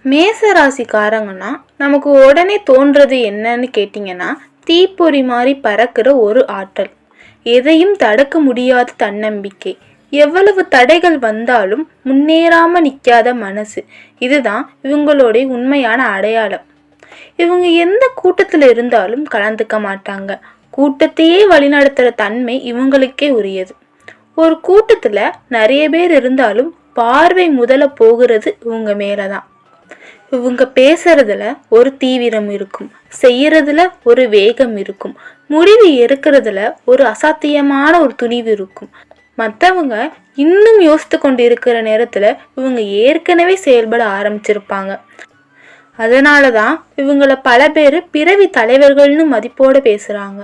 மேச ராசிக்காரங்கன்னா நமக்கு உடனே தோன்றது என்னன்னு கேட்டிங்கன்னா, தீப்பொறி மாதிரி பறக்கிற ஒரு ஆற்றல், எதையும் தடுக்க முடியாத தன்னம்பிக்கை, எவ்வளவு தடைகள் வந்தாலும் முன்னேறாம நிற்காத மனசு, இதுதான் இவங்களுடைய உண்மையான அடையாளம். இவங்க எந்த கூட்டத்தில் இருந்தாலும் கலந்துக்க மாட்டாங்க. கூட்டத்தையே வழிநடத்துகிற தன்மை இவங்களுக்கே உரியது. ஒரு கூட்டத்தில் நிறைய பேர் இருந்தாலும் பார்வை முதல்ல போகிறது இவங்க மேலதான். இவங்க பேசுறதுல ஒரு தீவிரம் இருக்கும், செய்யறதுல ஒரு வேகம் இருக்கும், முடிவு எடுக்கிறதுல ஒரு அசாத்தியமான ஒரு துணிவு இருக்கும். மற்றவங்க இன்னும் யோசித்து கொண்டு இருக்கிற நேரத்துல இவங்க ஏற்கனவே செயல்பட ஆரம்பிச்சிருப்பாங்க. அதனாலதான் இவங்கள பல பேர் பிறவி தலைவர்கள்னு மதிப்போட பேசுறாங்க.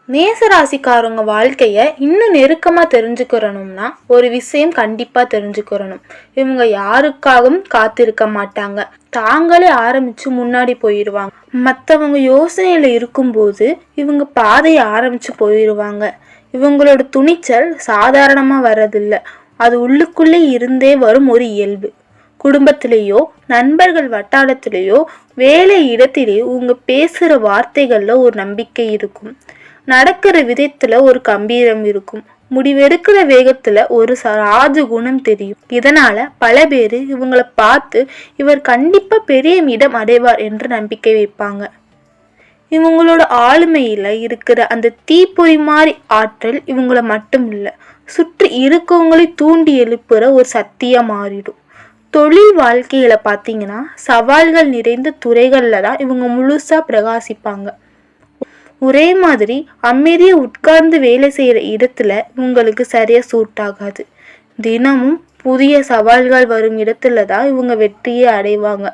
மேசராசிக்காரங்க வாழ்க்கைய இன்னும் நெருக்கமா தெரிஞ்சுக்கிறணும்னா ஒரு விஷயம் கண்டிப்பா தெரிஞ்சுக்கிறணும். இவங்க யாருக்காகவும் காத்திருக்க மாட்டாங்க. தாங்களே ஆரம்பிச்சு முன்னாடி போயிடுவாங்க. மற்றவங்க யோசனையில இருக்கும்போது இவங்க பாதையை ஆரம்பிச்சு போயிடுவாங்க. இவங்களோட துணிச்சல் சாதாரணமா வர்றதில்ல, அது உள்ளுக்குள்ளே இருந்தே வரும் ஒரு இயல்பு. குடும்பத்திலேயோ நண்பர்கள் வட்டாரத்திலேயோ வேலை இடத்திலேயோ இவங்க பேசுற வார்த்தைகள்ல ஒரு நம்பிக்கை இருக்கும், நடக்கிற விதத்துல ஒரு கம்பீரம் இருக்கும், முடிவெடுக்கிற வேகத்துல ஒரு ராஜ குணம் தெரியும். இதனால பல பேரு இவங்களை பார்த்து இவர் கண்டிப்பா பெரிய இடம் அடைவார் என்று நம்பிக்கை வைப்பாங்க. இவங்களோட ஆளுமையில இருக்கிற அந்த தீப்பொறி மாதிரி ஆற்றல் இவங்கள மட்டும் இல்லை, சுற்றி இருக்கவங்களை தூண்டி எழுப்புற ஒரு சக்தியா மாறிடும். தொழில் வாழ்க்கையில பாத்தீங்கன்னா சவால்கள் நிறைந்த துறைகள்ல தான் இவங்க முழுசா பிரகாசிப்பாங்க. ஒரே மாதிரி அமைதியை உட்கார்ந்து வேலை செய்யற இடத்துல உங்களுக்கு சரியா சூட் ஆகாது. தினமும் புதிய சவால்கள் வரும் இடத்துல தான் இவங்க வெற்றியை அடைவாங்க.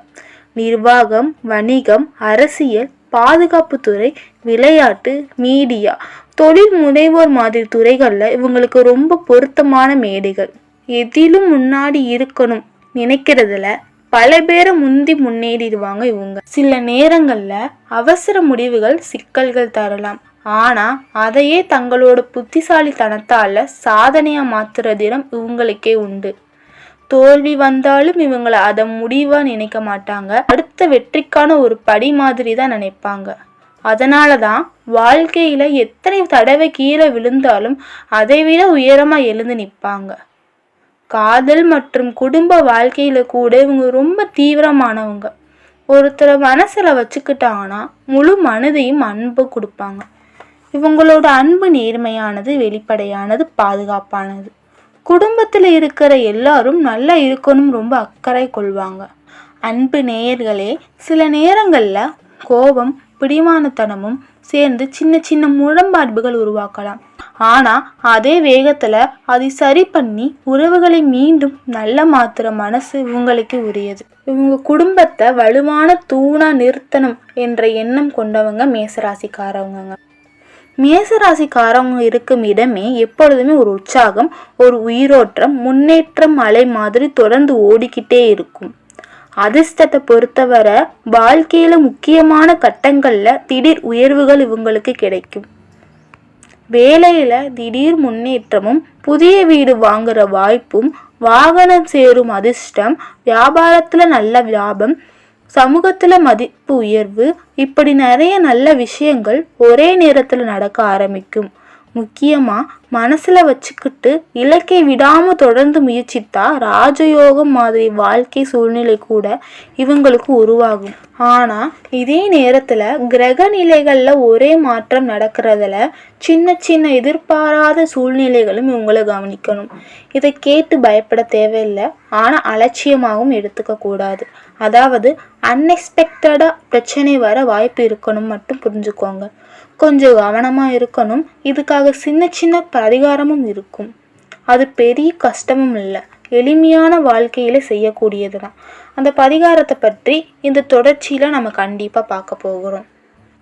நிர்வாகம், வணிகம், அரசியல், பாதுகாப்புத்துறை, விளையாட்டு, மீடியா, தொழில் முனைவோர் மாதிரி துறைகள்ல இவங்களுக்கு ரொம்ப பொருத்தமான மேடைகள். எதிலும் முன்னாடி இருக்கணும் நினைக்கிறதுல பல பேரை முந்தி முன்னேறிடுவாங்க இவங்க. சில நேரங்கள்ல அவசர முடிவுகள் சிக்கல்கள் தரலாம், ஆனா அதையே தங்களோட புத்திசாலித்தனத்தால சாதனையா மாத்துற தினம் இவங்களுக்கே உண்டு. தோல்வி வந்தாலும் இவங்களை அதை முடிவா நினைக்க மாட்டாங்க, அடுத்த வெற்றிக்கான ஒரு படி மாதிரி தான் நினைப்பாங்க. அதனாலதான் வாழ்க்கையில எத்தனை தடவை கீழே விழுந்தாலும் அதை விட உயரமா எழுந்து நிற்பாங்க. காதல் மற்றும் குடும்ப வாழ்க்கையில கூட இவங்க ரொம்ப தீவிரமானவங்க. ஒருத்தரை மனசுல வச்சுக்கிட்டாங்கன்னா முழு மனதையும் அன்பு கொடுப்பாங்க. இவங்களோட அன்பு நேர்மையானது, வெளிப்படையானது, பாதுகாப்பானது. குடும்பத்துல இருக்கிற எல்லாரும் நல்லா இருக்கணும் ரொம்ப அக்கறை கொள்வாங்க. அன்பு நேயர்களே, சில நேரங்கள்ல கோபம், பிடிமானத்தனமும் சேர்ந்து சின்ன சின்ன முரண்பாடுகள் உருவாக்கலாம். ஆனா அதே வேகத்துல அதை சரி பண்ணி உறவுகளை மீண்டும் நல்ல மாத்துற மனசு இவங்களுக்கு உரியது. இவங்க குடும்பத்தை வலுவான தூணா நிறுத்தணும் என்ற எண்ணம் கொண்டவங்க மேசராசிக்காரவங்க. மேசராசிக்காரவங்க இருக்கும் இடமே எப்பொழுதுமே ஒரு உற்சாகம், ஒரு உயிரோட்டம், முன்னேற்றம் அலை மாதிரி தொடர்ந்து ஓடிக்கிட்டே இருக்கும். அதிர்ஷ்டத்தை பொறுத்தவரை வாழ்க்கையில முக்கியமான கட்டங்கள்ல திடீர் உயர்வுகள் இவங்களுக்கு கிடைக்கும். வேலையில திடீர் முன்னேற்றமும், புதிய வீடு வாங்குற வாய்ப்பும், வாகனம் சேரும் அதிர்ஷ்டம், வியாபாரத்துல நல்ல லாபம், சமூகத்துல மதிப்பு உயர்வு, இப்படி நிறைய நல்ல விஷயங்கள் ஒரே நேரத்துல நடக்க ஆரம்பிக்கும். முக்கியமா மனசுல வச்சுக்கிட்டு இலக்கை விடாம தொடர்ந்து முயற்சித்தா ராஜயோகம் மாதிரி வாழ்க்கை சூழ்நிலை கூட இவங்களுக்கு உருவாகும். ஆனா இதே நேரத்துல கிரக நிலைகள்ல ஒரே மாற்றம் நடக்கிறதுல சின்ன சின்ன எதிர்பாராத சூழ்நிலைகளும் இவங்களை கவனிக்கணும். இதை கேட்டு பயப்பட தேவையில்லை, ஆனா அலட்சியமாகவும் எடுத்துக்க கூடாது. அதாவது அன்எக்ஸ்பெக்டடா பிரச்சனை வர வாய்ப்பு இருக்கணும் மட்டும் புரிஞ்சுக்கோங்க. கொஞ்சம் கவனமா இருக்கணும். இதுக்காக சின்ன சின்ன பரிகாரமும் இருக்கும். அது பெரிய கஷ்டமும் இல்லை, எளிமையான வாழ்க்கையில செய்யக்கூடியது தான். அந்த பரிகாரத்தை பற்றி இந்த தொடர்ச்சியில நம்ம கண்டிப்பா பார்க்க போகிறோம்.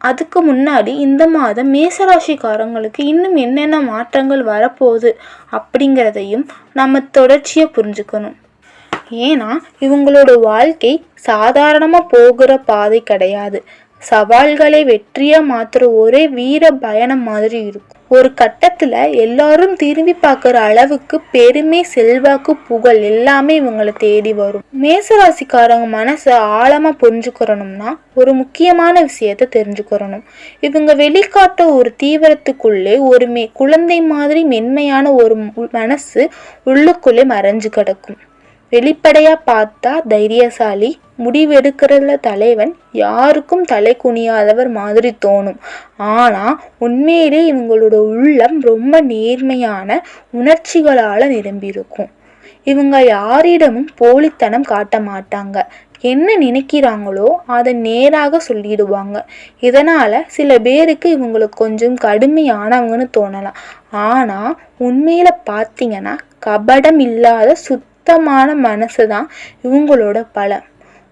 அதுக்கு முன்னாடி இந்த மாதம் மேசராசிக்காரங்களுக்கு இன்னும் என்னென்ன மாற்றங்கள் வரப்போகுது அப்படிங்கிறதையும் நம்ம தொடர்ச்சியை புரிஞ்சுக்கணும். ஏன்னா இவங்களோட வாழ்க்கை சாதாரணமா போகிற பாதை கிடையாது, சவால்களை வெற்றியா மாத்துற ஒரே வீர பயணம் மாதிரி இருக்கும். ஒரு கட்டத்துல எல்லாரும் திரும்பி பார்க்குற அளவுக்கு பெருமை, செல்வாக்கு, புகழ் எல்லாமே இவங்களை தேடி வரும். மேசராசிக்காரங்க மனசை ஆழமா புரிஞ்சுக்கிறணும்னா ஒரு முக்கியமான விஷயத்த தெரிஞ்சுக்கிறணும். இவங்க வெளிக்காட்ட ஒரு தீவிரத்துக்குள்ளே ஒரு குழந்தை மாதிரி மென்மையான ஒரு மனசு உள்ளுக்குள்ளே மறைஞ்சு கிடக்கும். வெளிப்படையா பார்த்தா தைரியசாலி, முடிவெடுக்கிறதுல தலைவன், யாருக்கும் தலை குனியாதவர் மாதிரி தோணும். ஆனா உண்மையிலே இவங்களோட உள்ளம் ரொம்ப நேர்மையான உணர்ச்சிகளால நிரம்பியிருக்கும். இவங்க யாரிடமும் போலித்தனம் காட்ட மாட்டாங்க. என்ன நினைக்கிறாங்களோ அதை நேராக சொல்லிடுவாங்க. இதனால சில பேருக்கு இவங்களுக்கு கொஞ்சம் கடுமையானவங்கன்னு தோணலாம். ஆனா உண்மையில பார்த்தீங்கன்னா கபடம் இல்லாத சுத்தமான மனசுதான் இவங்களோட பலம்.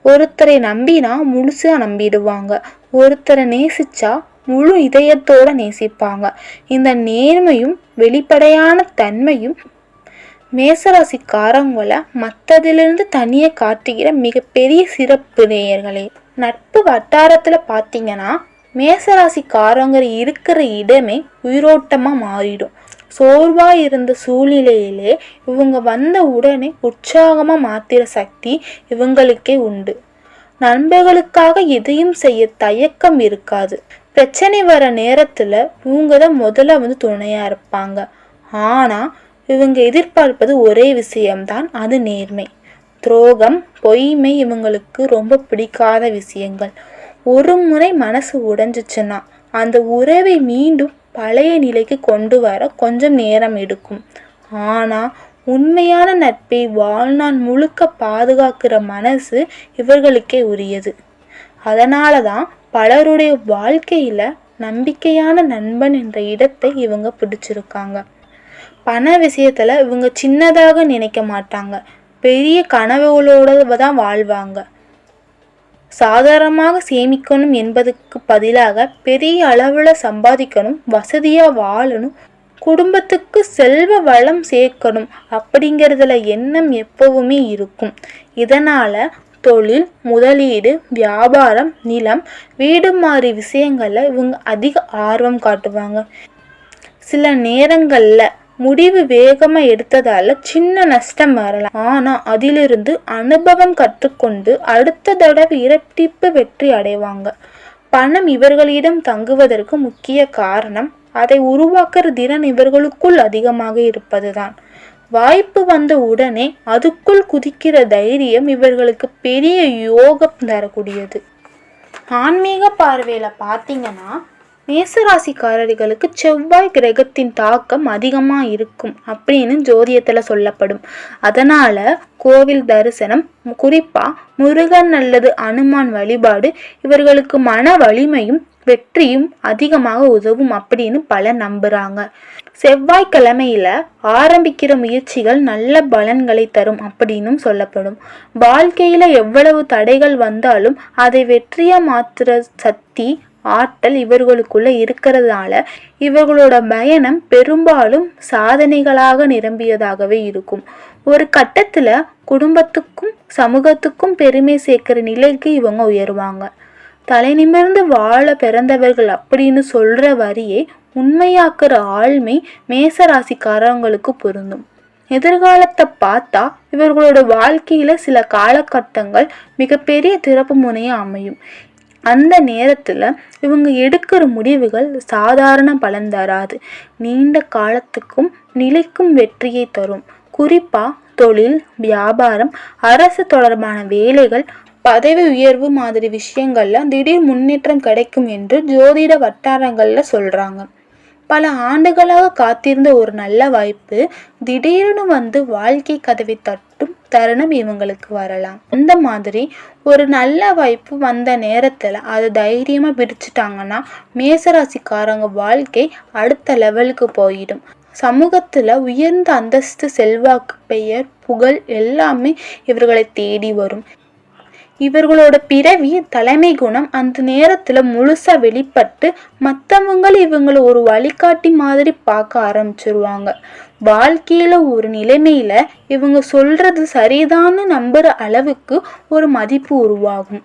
ஒருத்தரை நம்பினா முழுசா நம்பிடுவாங்க. ஒருத்தரை நேசிச்சா முழு இதயத்தோட நேசிப்பாங்க. இந்த நேர்மையும் வெளிப்படையான தன்மையும் மேசராசிக்காரங்களை மற்றதிலிருந்து தனியே காட்டுகிற மிகப்பெரிய சிறப்பு நேயர்களே. நட்பு வட்டாரத்துல பார்த்தீங்கன்னா மேசராசிக்காரங்க இருக்கிற இடமே உயிரோட்டமா மாறிடும். சோர்வா இருந்த சூழ்நிலையிலே இவங்க வந்த உடனே உற்சாகமா மாத்திர சக்தி இவங்களுக்கே உண்டு. நண்பர்களுக்காக எதையும் செய்ய தயக்கம் இருக்காது. பிரச்சனை வர நேரத்துல இவங்க தான் முதல்ல துணையா இருப்பாங்க. ஆனா இவங்க எதிர்பார்ப்பது ஒரே விஷயம்தான், அது நேர்மை. துரோகம், பொய்மை இவங்களுக்கு ரொம்ப பிடிக்காத விஷயங்கள். ஒரு முறை மனசு உடைஞ்சிச்சுன்னா அந்த உறவை மீண்டும் பழைய நிலைக்கு கொண்டு வர கொஞ்சம் நேரம் எடுக்கும். ஆனா உண்மையான நட்பை வாழ்நாள் முழுக்க பாதுகாக்கிற மனசு இவர்களுக்கே உரியது. அதனாலதான் பலருடைய வாழ்க்கையில நம்பிக்கையான நண்பன் என்ற இடத்தை இவங்க பிடிச்சிருக்காங்க. பண விஷயத்துல இவங்க சின்னதாக நினைக்க மாட்டாங்க. பெரிய கனவுகளோட தான் வாழ்வாங்க. சாதாரணமாக சேமிக்கணும் என்பதுக்கு பதிலாக பெரிய அளவுல சம்பாதிக்கணும், வசதியா வாழணும், குடும்பத்துக்கு செல்வ வளம் சேர்க்கணும் அப்படிங்கிறதுல எண்ணம் எப்பவுமே இருக்கும். இதனால தொழில், முதலீடு, வியாபாரம், நிலம், வீடு மாதிரி விஷயங்கள்ல இவங்க அதிக ஆர்வம் காட்டுவாங்க. சில நேரங்கள்ல முடிவு வேகமா எடுத்ததால சின்ன நஷ்டம் வரலாம். ஆனா அதிலிருந்து அனுபவம் கற்றுக்கொண்டு அடுத்த தடவை இரட்டிப்பு வெற்றி அடைவாங்க. பணம் இவர்களிடம் தங்குவதற்கு முக்கிய காரணம் அதை உருவாக்குற திறன் இவர்களுக்குள் அதிகமாக இருப்பதுதான். வாய்ப்பு வந்த உடனே அதுக்குள் குதிக்கிற தைரியம் இவர்களுக்கு பெரிய யோகம் தரக்கூடியது. ஆன்மீக பார்வையில பார்த்தீங்கன்னா மேசராசிக்காரர்களுக்கு செவ்வாய் கிரகத்தின் தாக்கம் அதிகமா இருக்கும் அப்படின்னு ஜோதியத்துல சொல்லப்படும். அதனால கோவில் தரிசனம், குறிப்பா முருகன் அல்லது அனுமான் வழிபாடு இவர்களுக்கு மன வலிமையும் வெற்றியும் அதிகமாக உதவும் அப்படின்னு பலர் நம்புறாங்க. செவ்வாய்க்கிழமையில ஆரம்பிக்கிற முயற்சிகள் நல்ல பலன்களை தரும் அப்படின்னும் சொல்லப்படும். வாழ்க்கையில எவ்வளவு தடைகள் வந்தாலும் அதை வெற்றியா மாற்றுற சக்தி, ஆற்றல் இவர்களுக்குள்ள இருக்கிறதுனால இவர்களோட பயணம் பெரும்பாலும் சாதனைகளாக நிரம்பியதாகவே இருக்கும். ஒரு கட்டத்துல குடும்பத்துக்கும் சமூகத்துக்கும் பெருமை சேர்க்கிற நிலைக்கு இவங்க உயர்வாங்க. தலை நிமிர்ந்து வாழ பிறந்தவர்கள் அப்படின்னு சொல்ற வரியை உண்மையாக்குற ஆழ்மை மேசராசிக்காரங்களுக்கு பொருந்தும். எதிர்காலத்தை பார்த்தா இவர்களோட வாழ்க்கையில சில காலகட்டங்கள் மிகப்பெரிய திறப்பு முனையா அமையும். அந்த நேரத்துல இவங்க எடுக்கிற முடிவுகள் சாதாரண பலன் தராது, நீண்ட காலத்துக்கும் நிலைக்கும் வெற்றியை தரும். குறிப்பா தொழில், வியாபாரம், அரசு தொடர்பான வேலைகள், பதவி உயர்வு மாதிரி விஷயங்கள்ல திடீர் முன்னேற்றம் கிடைக்கும் என்று ஜோதிட வட்டாரங்கள்ல சொல்றாங்க. பல ஆண்டுகளாக காத்திருந்த ஒரு நல்ல வாய்ப்பு திடீர்னு வாழ்க்கை கதவை தட்டும் தருணம் இவங்களுக்கு வரலாம். அந்த மாதிரி ஒரு நல்ல வாய்ப்பு வந்த நேரத்துல அதை தைரியமா பிடிச்சிட்டாங்கன்னா மேசராசிக்காரங்க வாழ்க்கை அடுத்த லெவலுக்கு போயிடும். சமூகத்துல உயர்ந்த அந்தஸ்து, செல்வாக்கு, பெயர், புகழ் எல்லாமே இவர்களை தேடி வரும். இவர்களோட பிறவி தலைமை குணம் அந்த நேரத்துல முழுசா வெளிப்பட்டு மற்றவங்களை இவங்களை ஒரு வழிகாட்டி மாதிரி பார்க்க ஆரம்பிச்சிருவாங்க. வாழ்க்கையில ஒரு நிலைமையில இவங்க சொல்றது சரிதான்னு நம்புற அளவுக்கு ஒரு மதிப்பு உருவாகும்.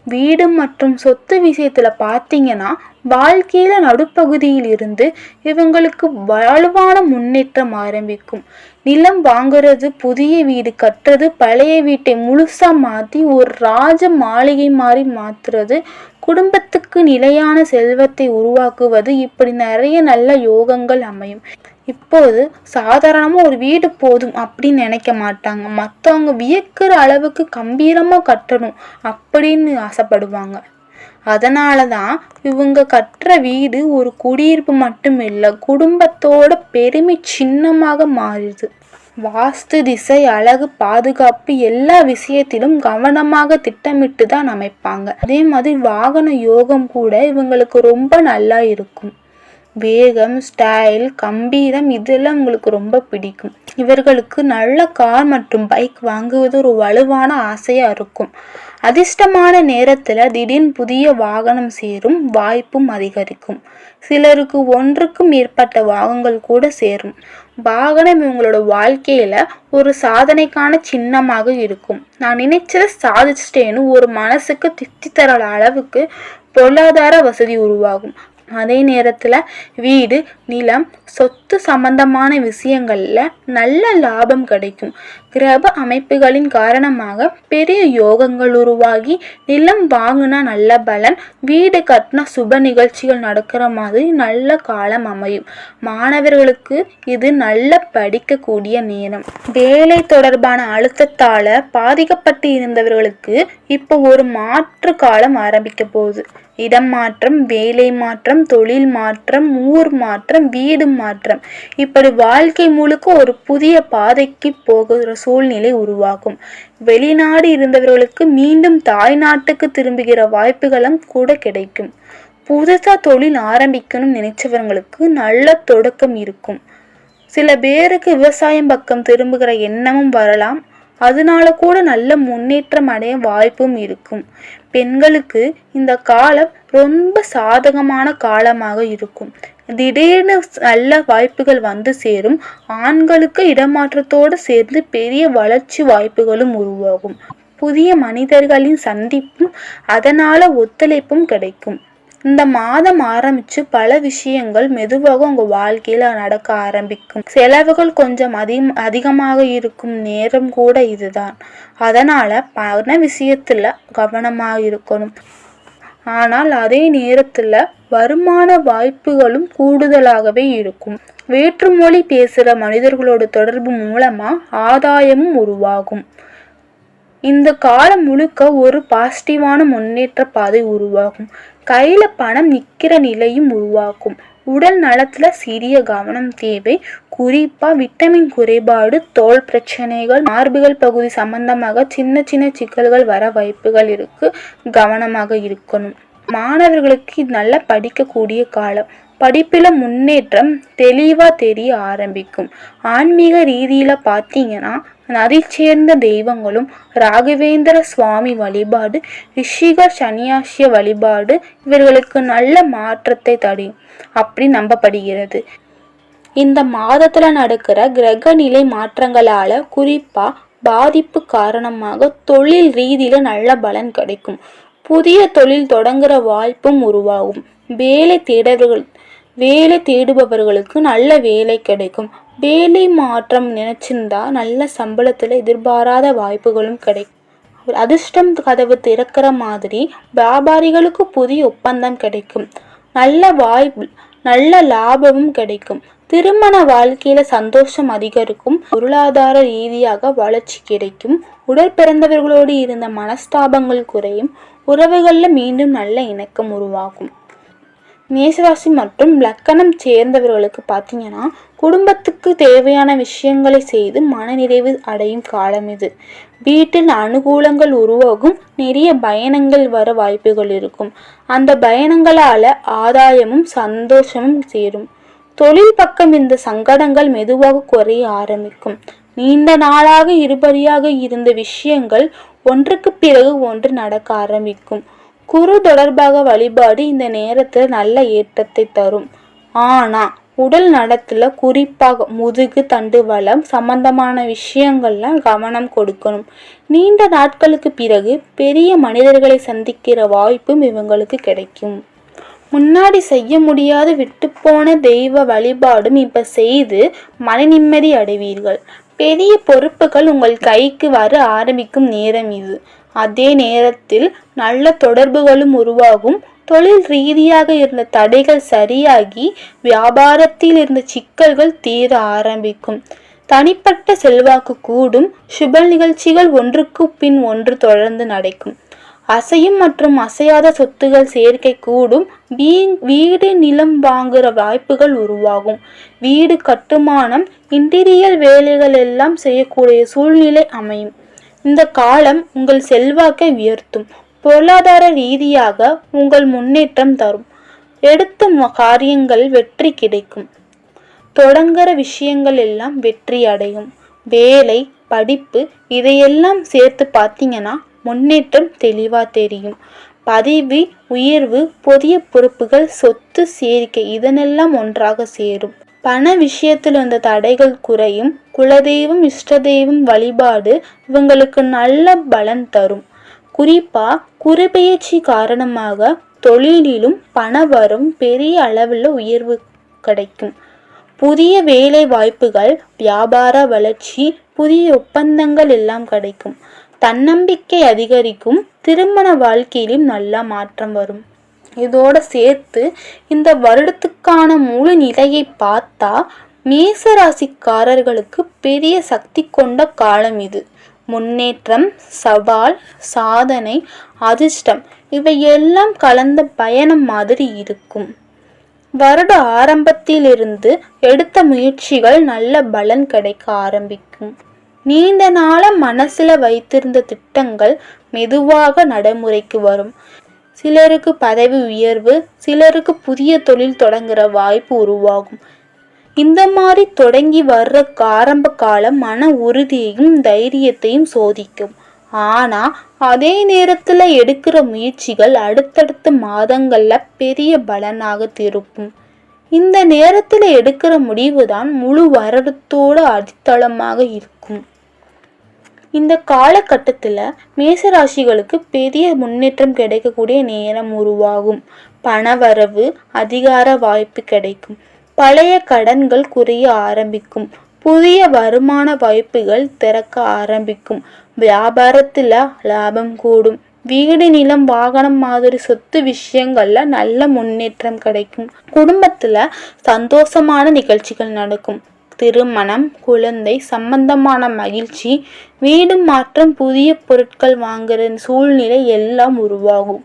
வீடு மற்றும் சொத்து விஷயத்துல பார்த்தீங்கன்னா வாழ்க்கையில நடுப்பகுதியில் இருந்து இவங்களுக்கு வலுவான முன்னேற்றம் ஆரம்பிக்கும். நிலம் வாங்குறது, புதிய வீடு கட்டுறது, பழைய வீட்டை முழுசா மாத்தி ஒரு ராஜ மாளிகை மாதிரி மாத்துறது, குடும்பத்துக்கு நிலையான செல்வத்தை உருவாக்குவது, இப்படி நிறைய நல்ல யோகங்கள் அமையும். இப்போது சாதாரணமா ஒரு வீடு போதும் அப்படின்னு நினைக்க மாட்டாங்க. மற்றவங்க வியக்கிற அளவுக்கு கம்பீரமா கட்டணும் அப்படின்னு ஆசைப்படுவாங்க. அதனாலதான் இவங்க கட்டுற வீடு ஒரு குடியிருப்பு மட்டும் இல்லை, குடும்பத்தோட பெருமை சின்னமாக மாறுது. வாஸ்து, திசை, அழகு, பாதுகாப்பு எல்லா விஷயத்திலும் கவனமாக திட்டமிட்டு தான் அமைப்பாங்க. அதே மாதிரி வாகன யோகம் கூட இவங்களுக்கு ரொம்ப நல்லா இருக்கும். வேகம், ஸ்டைல், கம்பீரம் இதெல்லாம் உங்களுக்கு ரொம்ப பிடிக்கும். இவர்களுக்கு நல்ல கார் மற்றும் பைக் வாங்குவது ஒரு வலுவான ஆசையா இருக்கும். அதிர்ஷ்டமான நேரத்துல திடீர்னு புதிய வாகனம் சேரும் வாய்ப்பும் அதிகரிக்கும். சிலருக்கு ஒன்றுக்கும் மேற்பட்ட வாகனங்கள் கூட சேரும். வாகனம் இவங்களோட வாழ்க்கையில ஒரு சாதனைக்கான சின்னமாக இருக்கும். நான் நினைச்சத சாதிச்சிட்டேன்னு ஒரு மனசுக்கு திருப்தி தர அளவுக்கு பொருளாதார வசதி உருவாகும். அதே நேரத்துல வீடு, நிலம், சொத்து சம்பந்தமான விஷயங்கள்ல நல்ல லாபம் கிடைக்கும். கிரக அமைப்புகளின் காரணமாக பெரிய யோகங்கள் உருவாகி நிலம் வாங்கினா நல்ல பலன், வீடு கட்டினா சுப நிகழ்ச்சிகள் நடக்கிற மாதிரி நல்ல காலம் அமையும். மாணவர்களுக்கு இது நல்ல படிக்கக்கூடிய நேரம். வேலை தொடர்பான அழுத்தத்தால பாதிக்கப்பட்டு இருந்தவர்களுக்கு இப்போ ஒரு மாற்று காலம் ஆரம்பிக்க போகுது. இடம் மாற்றம், வேலை மாற்றம், தொழில் மாற்றம், ஊர் மாற்றம், வீடு மாற்றம், இப்படி வாழ்க்கை முழுக்க ஒரு புதிய பாதைக்கு போகிற சூழ்நிலை உருவாகும். வெளிநாடு இருந்தவர்களுக்கு மீண்டும் தாய்நாட்டுக்கு திரும்புகிற வாய்ப்புகளும் கூட கிடைக்கும். புதுசா தொழில் ஆரம்பிக்கணும் நினைச்சவங்களுக்கு நல்ல தொடக்கம் இருக்கும். சில பேருக்கு விவசாயம் பக்கம் திரும்புகிற எண்ணமும் வரலாம். அதனால கூட நல்ல முன்னேற்றம் அடைய வாய்ப்பும் இருக்கும். பெண்களுக்கு இந்த காலம் ரொம்ப சாதகமான காலமாக இருக்கும். திடீர்னு நல்ல வாய்ப்புகள் வந்து சேரும். ஆண்களுக்கு இடமாற்றத்தோடு சேர்ந்து பெரிய வளர்ச்சி வாய்ப்புகளும் உருவாகும். புதிய மனிதர்களின் சந்திப்பும் அதனால ஒத்துழைப்பும் கிடைக்கும். இந்த மாதம் ஆரம்பிச்சு பல விஷயங்கள் மெதுவாக உங்க வாழ்க்கையில நடக்க ஆரம்பிக்கும். செலவுகள் கொஞ்சம் அதிகமாக இருக்கும் நேரம் கூட இதுதான். அதனால பண விஷயத்துல கவனமாக இருக்கணும். ஆனால் அதே நேரத்துல வருமான வாய்ப்புகளும் கூடுதலாகவே இருக்கும். வேற்றுமொழி பேசுற மனிதர்களோட தொடர்பு மூலமா ஆதாயமும் உருவாகும். இந்த காலம் முழுக்க ஒரு பாசிட்டிவான முன்னேற்ற பாதை உருவாகும். கையில பணம் நிக்கிற நிலையும் உருவாக்கும். உடல் நலத்துல சிறிய கவனம் தேவை. குறிப்பா விட்டமின் குறைபாடு, தோல் பிரச்சனைகள், மார்புகள் பகுதி சம்பந்தமாக சின்ன சின்ன சிக்கல்கள் வர வாய்ப்புகள் இருக்கு. கவனமாக இருக்கணும். மாணவர்களுக்கு இது நல்லா படிக்கக்கூடிய காலம். படிப்பில முன்னேற்றம் தெளிவா தெரிய ஆரம்பிக்கும். ஆன்மீக ரீதியில பார்த்தீங்கன்னா நதி சேர்ந்த தெய்வங்களும், ராகவேந்திர சுவாமி வழிபாடு, ரிஷிகர் சன்னியாசிய வழிபாடு இவர்களுக்கு நல்ல மாற்றத்தை தரும் அப்படி நம்பப்படுகிறது. இந்த மாதத்துல நடக்கிற கிரக நிலை மாற்றங்களால வேலைப்பா பாதிப்பு காரணமாக தொழில் ரீதியில நல்ல பலன் கிடைக்கும். புதிய தொழில் தொடங்குற வாய்ப்பும் உருவாகும். வேலை தேடுபவர்களுக்கு நல்ல வேலை கிடைக்கும். வேலை மாற்றம் நினைச்சிருந்தா நல்ல சம்பளத்துல எதிர்பாராத வாய்ப்புகளும் கிடைக்கும். அதிர்ஷ்டம் கதவு திறக்கிற மாதிரி வியாபாரிகளுக்கு புதிய ஒப்பந்தம் கிடைக்கும். நல்ல லாபமும் கிடைக்கும். திருமண வாழ்க்கையில சந்தோஷம் அதிகரிக்கும். பொருளாதார ரீதியாக வளர்ச்சி கிடைக்கும். உடற்பிறந்தவர்களோடு இருந்த மனஸ்தாபங்கள் குறையும். உறவுகள்ல மீண்டும் நல்ல இணக்கம் உருவாகும். மேஷராசி மற்றும் லக்கணம் சேர்ந்தவர்களுக்கு பார்த்தீங்கன்னா குடும்பத்துக்கு தேவையான விஷயங்களை செய்து மனநிறைவு அடையும் காலம் இது. வீட்டில் அனுகூலங்கள் உருவாகும். நிறைய பயணங்கள் வர வாய்ப்புகள் இருக்கும். அந்த பயணங்களால ஆதாயமும் சந்தோஷமும் சேரும். தொழில் பக்கம் இந்த சங்கடங்கள் மெதுவாக குறைய ஆரம்பிக்கும். நீண்ட நாளாக இருபடியாக இருந்த விஷயங்கள் ஒன்றுக்கு பிறகு ஒன்று நடக்க ஆரம்பிக்கும். குரு தொடர்பாக வழிபாடு இந்த நேரத்தில் நல்ல ஏற்றத்தை தரும். ஆனா உடல் நலத்துல குறிப்பாக முதுகு தண்டு வளம் சம்பந்தமான விஷயங்கள்ல கவனம் கொடுக்கணும். நீண்ட நாட்களுக்கு பிறகு பெரிய மனிதர்களை சந்திக்கிற வாய்ப்பும் இவங்களுக்கு கிடைக்கும். முன்னாடி செய்ய முடியாத விட்டுப்போன தெய்வ வழிபாடும் இப்ப செய்து மன நிம்மதி அடைவீர்கள். பெரிய பொறுப்புகள் உங்கள் கைக்கு வர ஆரம்பிக்கும் நேரம் இது. அதே நேரத்தில் நல்ல தொடர்புகளும் உருவாகும். தொழில் ரீதியாக இருந்த தடைகள் சரியாகி வியாபாரத்தில் இருந்த சிக்கல்கள் தீர ஆரம்பிக்கும். தனிப்பட்ட செல்வாக்கு கூடும். சுப நிகழ்ச்சிகள் ஒன்றுக்கு பின் ஒன்று தொடர்ந்து நடக்கும். அசையும் மற்றும் அசையாத சொத்துகள் சேர்க்கை கூடும். வீடு நிலம் வாங்குற வாய்ப்புகள் உருவாகும். வீடு கட்டுமானம் இன்டீரியல் வேலைகள் எல்லாம் செய்யக்கூடிய சூழ்நிலை அமையும். இந்த காலம் உங்கள் செல்வாக்கை உயர்த்தும். பொருளாதார ரீதியாக உங்கள் முன்னேற்றம் தரும். எடுத்த காரியங்கள் வெற்றி கிடைக்கும். தொடங்குற விஷயங்கள் எல்லாம் வெற்றி அடையும். வேலை படிப்பு இதையெல்லாம் சேர்த்து பார்த்தீங்கன்னா முன்னேற்றம் தெளிவா தெரியும். பதவி உயர்வு புதிய பொறுப்புகள் சொத்து சேர்க்கை இதனெல்லாம் ஒன்றாக சேரும். பண விஷயத்தில் இருந்த தடைகள் குறையும். குலதெய்வம் இஷ்ட தெய்வம் வழிபாடு இவங்களுக்கு நல்ல பலன் தரும். குறிப்பா குருபெயர்ச்சி காரணமாக தொழிலிலும் பண வரும் பெரிய அளவில் உயர்வு கிடைக்கும். புதிய வேலை வாய்ப்புகள் வியாபார வளர்ச்சி புதிய ஒப்பந்தங்கள் எல்லாம் கிடைக்கும். தன்னம்பிக்கை அதிகரிக்கும். திருமண வாழ்க்கையிலும் நல்ல மாற்றம் வரும். இதோட சேர்த்து இந்த வருடத்துக்கான முழு நிலையை பார்த்தா மேசராசிக்காரர்களுக்கு பெரிய சக்தி கொண்ட காலம் இது. முன்னேற்றம் சவால் சாதனை அதிர்ஷ்டம் இவையெல்லாம் கலந்த பயணம் மாதிரி இருக்கும். வருட ஆரம்பத்திலிருந்து எடுத்த முயற்சிகள் நல்ல பலன் கிடைக்க ஆரம்பிக்கும். நீண்ட நாள மனசுல வைத்திருந்த திட்டங்கள் மெதுவாக நடைமுறைக்கு வரும். சிலருக்கு பதவி உயர்வு, சிலருக்கு புதிய தொழில் தொடங்குற வாய்ப்பு உருவாகும். இந்த மாதிரி தொடங்கி வர்ற ஆரம்ப காலம் மன உறுதியையும் தைரியத்தையும் சோதிக்கும். ஆனா அதே நேரத்துல எடுக்கிற முயற்சிகள் அடுத்தடுத்த மாதங்கள்ல பெரிய பலனாக திருப்பும். இந்த நேரத்துல எடுக்கிற முடிவுதான் முழு வருடத்தோட அடித்தளமாக இருக்கும். இந்த காலகட்டத்துல மேசராசிகளுக்கு பெரிய முன்னேற்றம் கிடைக்கக்கூடிய நேரம் உருவாகும். பணவரவு அதிகார வாய்ப்பு கிடைக்கும். பழைய கடன்கள் குறைய ஆரம்பிக்கும். புதிய வருமான வாய்ப்புகள் திறக்க ஆரம்பிக்கும். வியாபாரத்துல லாபம் கூடும். வீடு நிலம் வாகனம் மாதிரி சொத்து விஷயங்கள்ல நல்ல முன்னேற்றம் கிடைக்கும். குடும்பத்துல சந்தோஷமான நிகழ்ச்சிகள் நடக்கும். திருமணம் குழந்தை சம்பந்தமான மகிழ்ச்சி வீடு மாற்றம் புதிய பொருட்கள் வாங்குற சூழ்நிலை எல்லாம் உருவாகும்.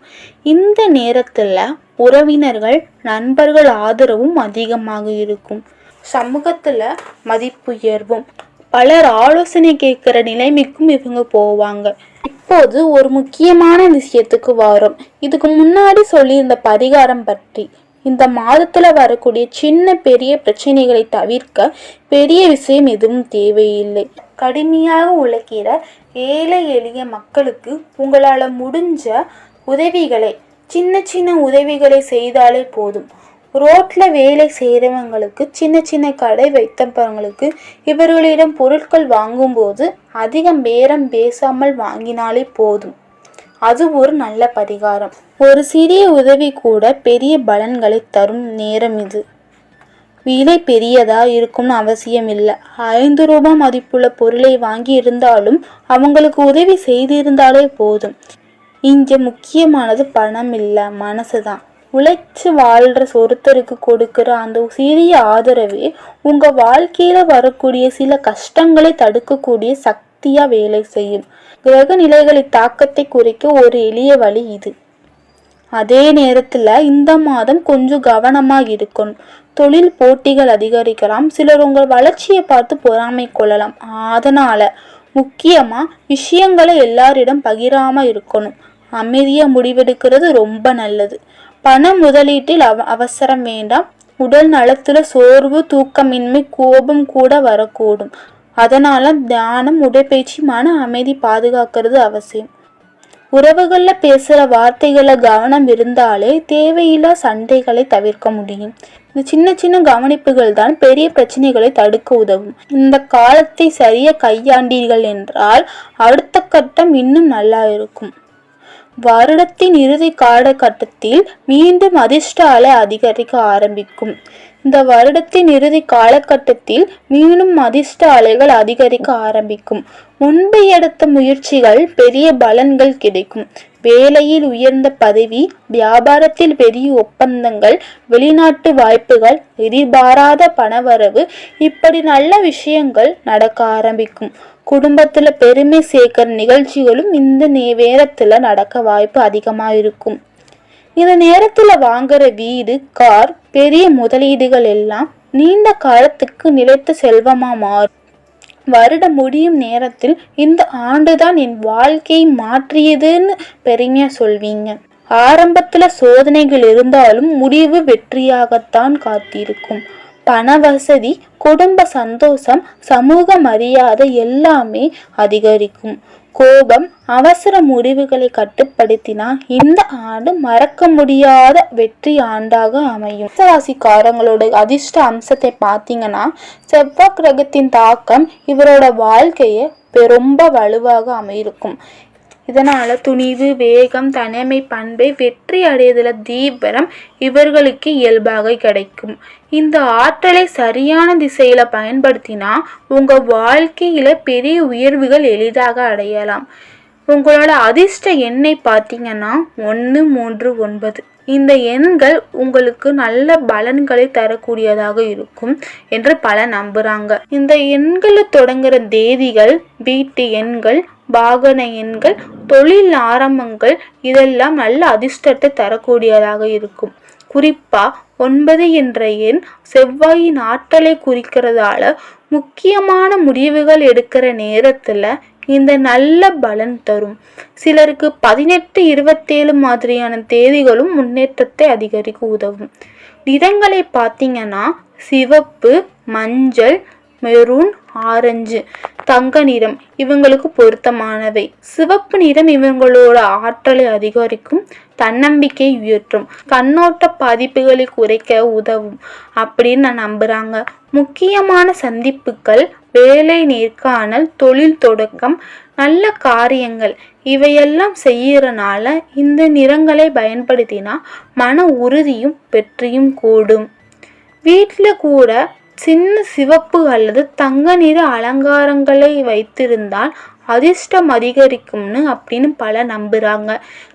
இந்த நேரத்துல உறவினர்கள் நண்பர்கள் ஆதரவும் அதிகமாக இருக்கும். சமூகத்துல மதிப்புயர்வும். பலர் ஆலோசனை கேட்கிற நிலைமைக்கும் இவங்க போவாங்க. இப்போது ஒரு முக்கியமான விஷயத்துக்கு வரும். இதுக்கு முன்னாடி சொல்லியிருந்த பரிகாரம் பற்றி. இந்த மாதத்துல வரக்கூடிய சின்ன பெரிய பிரச்சனைகளை தவிர்க்க பெரிய விஷயம் எதுவும் தேவையில்லை. கடுமையாக உழைக்கிற ஏழை எளிய மக்களுக்கு உங்களால முடிஞ்ச உதவிகளை சின்ன சின்ன உதவிகளை செய்தாலே போதும். ரோட்ல வேலை செய்கிறவங்களுக்கு சின்ன சின்ன கடை வைத்தவங்களுக்கு இவர்களிடம் பொருட்கள் வாங்கும்போது அதிகம் பேரம் பேசாமல் வாங்கினாலே போதும். அது ஒரு நல்ல பரிகாரம். ஒரு சிறிய உதவி கூட பெரிய பலன்களை தரும் நேரம் இது. விலை பெரியதா இருக்கும்னு அவசியம் இல்லை. 5 ரூபாய் மதிப்புள்ள பொருளை வாங்கி இருந்தாலும் அவங்களுக்கு உதவி செய்திருந்தாலே போதும். இங்க முக்கியமானது பணம் இல்லை, மனசுதான். உழைச்சு வாழ்ற ஒருத்தருக்கு கொடுக்கிற அந்த சிறிய ஆதரவே உங்க வாழ்க்கையில வரக்கூடிய சில கஷ்டங்களை தடுக்கக்கூடிய சக்தியா வேலை செய்யும். கிரக நிலைகளின் தாக்கத்தை குறைக்க ஒரு எளிய வழி இது. அதே நேரத்துல இந்த மாதம் கொஞ்சம் கவனமா இருக்கணும். தொழில் போட்டிகள் அதிகரிக்கலாம். சிலர் உங்கள் வளர்ச்சியை பார்த்து பொறாமை கொள்ளலாம். அதனால முக்கியமா விஷயங்களை எல்லாரிடம் பகிராம இருக்கணும். அமைதியா முடிவெடுக்கிறது ரொம்ப நல்லது. பண முதலீட்டில் அவசரம் வேண்டாம். உடல் நலத்துல சோர்வு தூக்கமின்மை கோபம் கூட வரக்கூடும். அதனால தியானம் உடற்பயிற்சி மன அமைதி பாதுகாக்கிறது அவசியம். உறவுகள்ல பேசுற வார்த்தைகளை கவனம் இருந்தாலே தேவையில்லா சண்டைகளை தவிர்க்க முடியும். இந்த சின்ன சின்ன கவனிப்புகள் தான் பெரிய பிரச்சனைகளை தடுக்க உதவும். இந்த காலத்தை சரியா கையாண்டீர்கள் என்றால் அடுத்த கட்டம் இன்னும் நல்லா இருக்கும். வருடத்தின் இறுதி காலகட்டத்தில் மீண்டும் அதிர்ஷ்ட அலை அதிகரிக்க ஆரம்பிக்கும். இந்த வருடத்தின் இறுதி காலகட்டத்தில் மீண்டும் அதிர்ஷ்ட அலைகள் அதிகரிக்க ஆரம்பிக்கும். முன்பு எடுத்த முயற்சிகள் பெரிய பலன்கள் கிடைக்கும். வேலையில் உயர்ந்த பதவி, வியாபாரத்தில் பெரிய ஒப்பந்தங்கள், வெளிநாட்டு வாய்ப்புகள், எதிர்பாராத பணவரவு, இப்படி நல்ல விஷயங்கள் நடக்க ஆரம்பிக்கும். குடும்பத்துல பெருமை சேர்க்கிற நிகழ்ச்சிகளும் இந்த நேரத்துல நடக்க வாய்ப்பு அதிகமா இருக்கும். இந்த நேரத்துல வாங்குற வீடு, கார், பெரிய முதலீடுகள் எல்லாம் நீண்ட காலத்துக்கு நிலைத்த செல்வமா மாறும். வருடம் முடியும் நேரத்தில் இந்த ஆண்டுதான் என் வாழ்க்கையை மாற்றியதுன்னு பெருமையா சொல்வீங்க. ஆரம்பத்துல சோதனைகள் இருந்தாலும் முடிவு வெற்றியாகத்தான் காத்திருக்கும். பண வசதி, குடும்ப சந்தோஷம், சமூக மரியாதை எல்லாமே அதிகரிக்கும். கோபம், அவசர முடிவுகளை கட்டுப்படுத்தினா இந்த ஆண்டு மறக்க முடியாத வெற்றி ஆண்டாக அமையும். ராசிக்காரங்களோட அதிர்ஷ்ட அம்சத்தை பார்த்தீங்கன்னா, செவ்வாய் கிரகத்தின் தாக்கம் இவரோட வாழ்க்கையை ரொம்ப வலுவாக அமையிருக்கும். இதனால துணிவு, வேகம், தனிமை பண்பை வெற்றி அடையதுல தீவிரம் இவர்களுக்கு இயல்பாக கிடைக்கும். இந்த ஆற்றலை சரியான திசையில பயன்படுத்தினா உங்க வாழ்க்கையில பெரிய உயர்வுகள் எளிதாக அடையலாம். உங்களோட அதிர்ஷ்ட எண்ணை பார்த்தீங்கன்னா 139. இந்த எண்கள் உங்களுக்கு நல்ல பலன்களை தரக்கூடியதாக இருக்கும் என்று பல நம்புறாங்க. இந்த எண்களை தொடங்குற தேதிகள், வீட்டு எண்கள், வாகன எண்கள், தொழில் ஆரம்பங்கள் இதெல்லாம் நல்ல அதிர்ஷ்டத்தை தரக்கூடியதாக இருக்கும். குறிப்பா 9 என்ற எண் செவ்வாயின் ஆற்றலை குறிக்கிறதால முக்கியமான முடிவுகள் எடுக்கிற நேரத்துல இந்த நல்ல பலன் தரும். சிலருக்கு 18, 27 மாதிரியான தேதிகளும் முன்னேற்றத்தை அதிகரிக்க உதவும். நிறங்களை பார்த்தீங்கன்னா சிவப்பு, மஞ்சள், மெரூன், ஆரஞ்சு, தங்க நிறம் இவங்களுக்கு பொருத்தமானவை. சிவப்பு நிறம் இவங்களோட ஆற்றலை அதிகரிக்கும், தன்னம்பிக்கை உயர்த்தும், கண்ணோட்ட பாதிப்புகளை குறைக்க உதவும் அப்படின்னு நான் நம்புறாங்க. முக்கியமான சந்திப்புகள், வேலை நேர்காணல், தொழில் தொடக்கம், நல்ல காரியங்கள் இவையெல்லாம் செய்யறனால இந்த நிறங்களை பயன்படுத்தினா மன உறுதியும் வெற்றியும் கூடும். வீட்டில் கூட சின்ன சிவப்பு அல்லது தங்க நிற அலங்காரங்களை வைத்திருந்தால் அதிர்ஷ்டம் அதிகரிக்கும்னு அப்படின்னு பல நம்புறாங்க.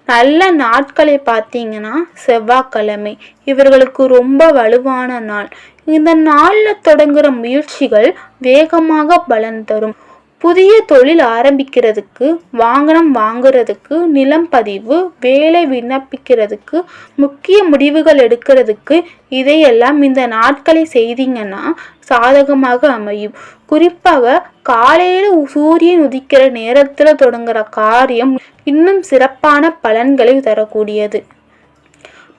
நல்ல நாட்களை பார்த்தீங்கன்னா செவ்வாய்க்கிழமை இவர்களுக்கு ரொம்ப வலுவான நாள். இந்த நாள்ல தொடங்குற முயற்சிகள் வேகமாக பலன் தரும். புதிய தொழில் ஆரம்பிக்கிறதுக்கு, வாகனம் வாங்குறதுக்கு, நிலம் பதிவு, வேலை விண்ணப்பிக்கிறதுக்கு, முக்கிய முடிவுகள் எடுக்கிறதுக்கு இதையெல்லாம் இந்த நாட்களை செய்தீங்கன்னா சாதகமாக அமையும். குறிப்பாக காலையில சூரியன் உதிக்கிற நேரத்துல தொடங்குற காரியம் இன்னும் சிறப்பான பலன்களை தரக்கூடியது.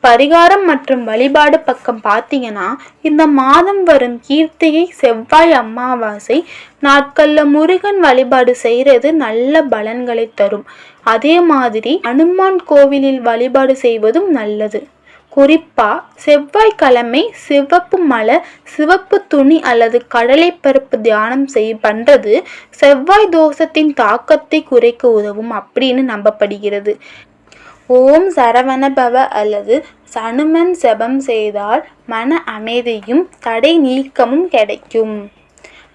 பரிகாரம் மற்றும் வழிபாடு பக்கம் பார்த்தீங்கன்னா, இந்த மாதம் வரும் கீர்த்திகை, செவ்வாய், அமாவாசை நாட்கள்ல முருகன் வழிபாடு செய்யறது நல்ல பலன்களை தரும். அதே மாதிரி அனுமான் கோவிலில் வழிபாடு செய்வதும் நல்லது. குறிப்பா செவ்வாய்க்கிழமை சிவப்பு மலர், சிவப்பு துணி அல்லது கடலை பருப்பு தியானம் பண்றது செவ்வாய் தோஷத்தின் தாக்கத்தை குறைக்க உதவும் அப்படின்னு நம்பப்படுகிறது. ஓம் சரவண பவ அல்லது சனுமன் ஜெபம் செய்தால் மன அமைதியும் தடை நீக்கமும் கிடைக்கும்.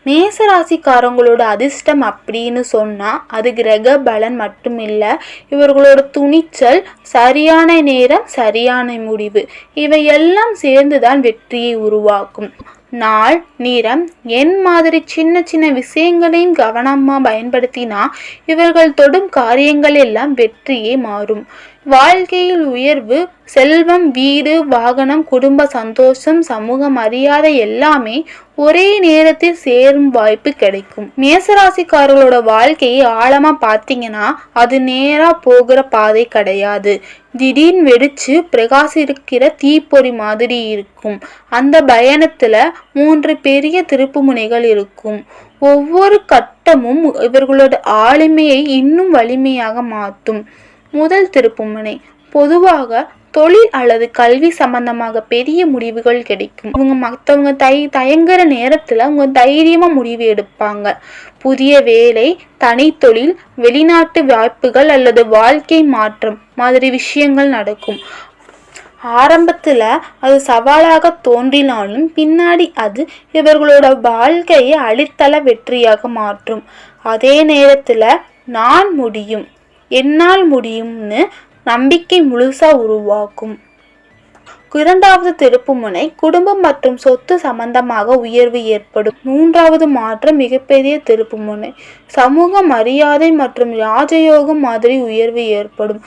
மேசராசிக்காரங்களோட அதிர்ஷ்டம் அப்படின்னு சொன்னா அது கிரக பலன் மட்டும் இல்லை, இவர்களோட துணிச்சல், சரியான நேரம், சரியான முடிவு இவையெல்லாம் சேர்ந்துதான் வெற்றியை உருவாக்கும். நாள், நிறம், என் மாதிரி சின்ன சின்ன விஷயங்களையும் கவனமா பயன்படுத்தினா இவர்கள் தொடும் காரியங்கள் எல்லாம் வெற்றியே மாறும். வாழ்க்கையில் உயர்வு, செல்வம், வீடு, வாகனம், குடும்ப சந்தோஷம், சமூக மரியாதை எல்லாமே ஒரே நேரத்தில் சேரும் வாய்ப்பு கிடைக்கும். மேசராசிக்காரர்களோட வாழ்க்கையை ஆழமா பார்த்தீங்கன்னா அது நேரா போகிற பாதை கிடையாது. திடீர்னு வெடிச்சு பிரகாசிக்கிற தீப்பொறி மாதிரி இருக்கும். அந்த பயணத்துல 3 பெரிய திருப்பு முனைகள் இருக்கும். ஒவ்வொரு கட்டமும் இவர்களோட ஆளுமையை இன்னும் வலிமையாக மாற்றும். முதல் திருப்புமுனை பொதுவாக தொழில் அல்லது கல்வி சம்பந்தமாக பெரிய முடிவுகள் கிடைக்கும். அவங்க மற்றவங்க தயங்குற நேரத்துல அவங்க தைரியமா முடிவு எடுப்பாங்க. புதிய வேலை, தனி தொழில், வெளிநாட்டு வாய்ப்புகள் அல்லது வாழ்க்கை மாற்றம் மாதிரி விஷயங்கள் நடக்கும். ஆரம்பத்துல அது சவாலாக தோன்றினாலும் பின்னாடி அது இவர்களோட வாழ்க்கையை அடித்தள வெற்றியாக மாற்றும். அதே நேரத்துல நான் முடியும், என்னால் முடியும்னு நம்பிக்கை முழுசா உருவாக்கும். இரண்டாவது திருப்புமுனை குடும்பம் மற்றும் சொத்து சம்பந்தமாக உயர்வு ஏற்படும். மூன்றாவது மாற்றம் மிகப்பெரிய திருப்புமுனை சமூக மரியாதை மற்றும் ராஜயோகம் மாதிரி உயர்வு ஏற்படும்.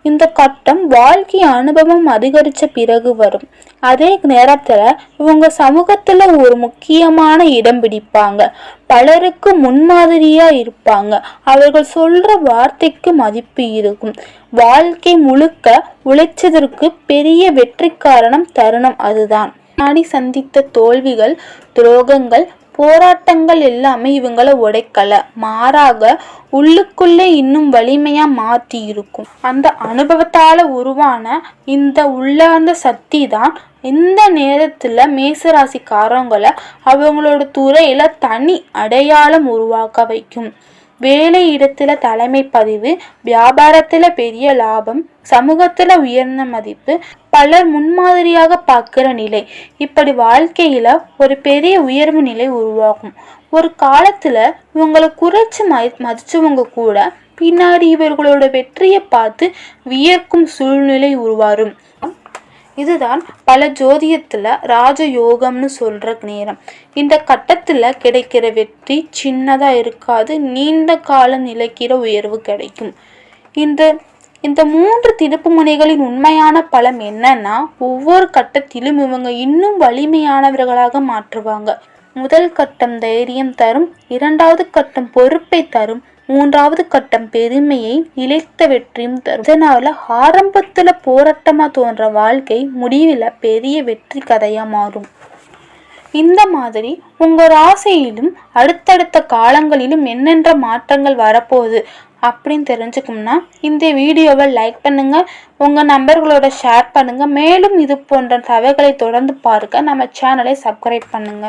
இந்த கட்டம் வாழ்க்கை அனுபவம் அதிகரிச்ச பிறகு வரும். அதே நேரத்துல இவங்க சமூகத்துல ஒரு முக்கியமான இடம் பிடிப்பாங்க. பலருக்கு முன்மாதிரியா இருப்பாங்க. அவர்கள் சொல்ற வார்த்தைக்கு மதிப்பு இருக்கும். வாழ்க்கை முழுக்க உழைச்சதற்கு பெரிய வெற்றி காரணம் தருணம் அதுதான். நாடி சந்தித்த தோல்விகள், துரோகங்கள், போராட்டங்கள் எல்லாமே இவங்களை உடைக்கல, மாறாக உள்ளுக்குள்ளே இன்னும் வலிமையா மாற்றி இருக்கும். அந்த அனுபவத்தால உருவான இந்த உள்ளார்ந்த சக்தி தான் இந்த நேரத்துல மேசராசிக்காரங்களை அவங்களோட துறையில தனி அடையாளம் உருவாக்க வைக்கும். வேலை இடத்துல தலைமை பதிவு, வியாபாரத்துல பெரிய லாபம், சமூகத்துல உயர்ந்த மதிப்பு, பலர் முன்மாதிரியாக பார்க்கிற நிலை, இப்படி வாழ்க்கையில ஒரு பெரிய உயர்வு நிலை உருவாகும். ஒரு காலத்துல இவங்களை குறைச்சு மதிச்சவங்க கூட பின்னாடி இவர்களோட வெற்றியை பார்த்து வியர்க்கும் சூழ்நிலை உருவாரும். இதுதான் பல ஜோதியத்துல ராஜயோகம்னு சொல்ற நேரம். இந்த கட்டத்துல கிடைக்கிற வெற்றி சின்னதா இருக்காது, நீண்ட காலம் நிலைக்கிற உயர்வு கிடைக்கும். இந்த மூன்று திருப்பு முனைகளின் உண்மையான பலம் என்னன்னா, ஒவ்வொரு கட்டத்திலும் இவங்க இன்னும் வலிமையானவர்களாக மாற்றுவாங்க. முதல் கட்டம் தைரியம் தரும், இரண்டாவது கட்டம் பொறுப்பை தரும், மூன்றாவது கட்டம் பெருமையை, நிலைத்த வெற்றியும் தரும். இதனால ஆரம்பத்துல போராட்டமா தோன்ற வாழ்க்கை முடிவில் பெரிய வெற்றி கதையா மாறும். இந்த மாதிரி உங்க ராசியிலும் அடுத்தடுத்த காலங்களிலும் என்னென்ன மாற்றங்கள் வரப்போகுது அப்படின்னு தெரிஞ்சுக்கணும்னா இந்த வீடியோவை லைக் பண்ணுங்க, உங்க நண்பர்களோட ஷேர் பண்ணுங்க. மேலும் இது போன்ற தகவல்களை தொடர்ந்து பார்க்க நம்ம சேனலை சப்ஸ்கிரைப் பண்ணுங்க.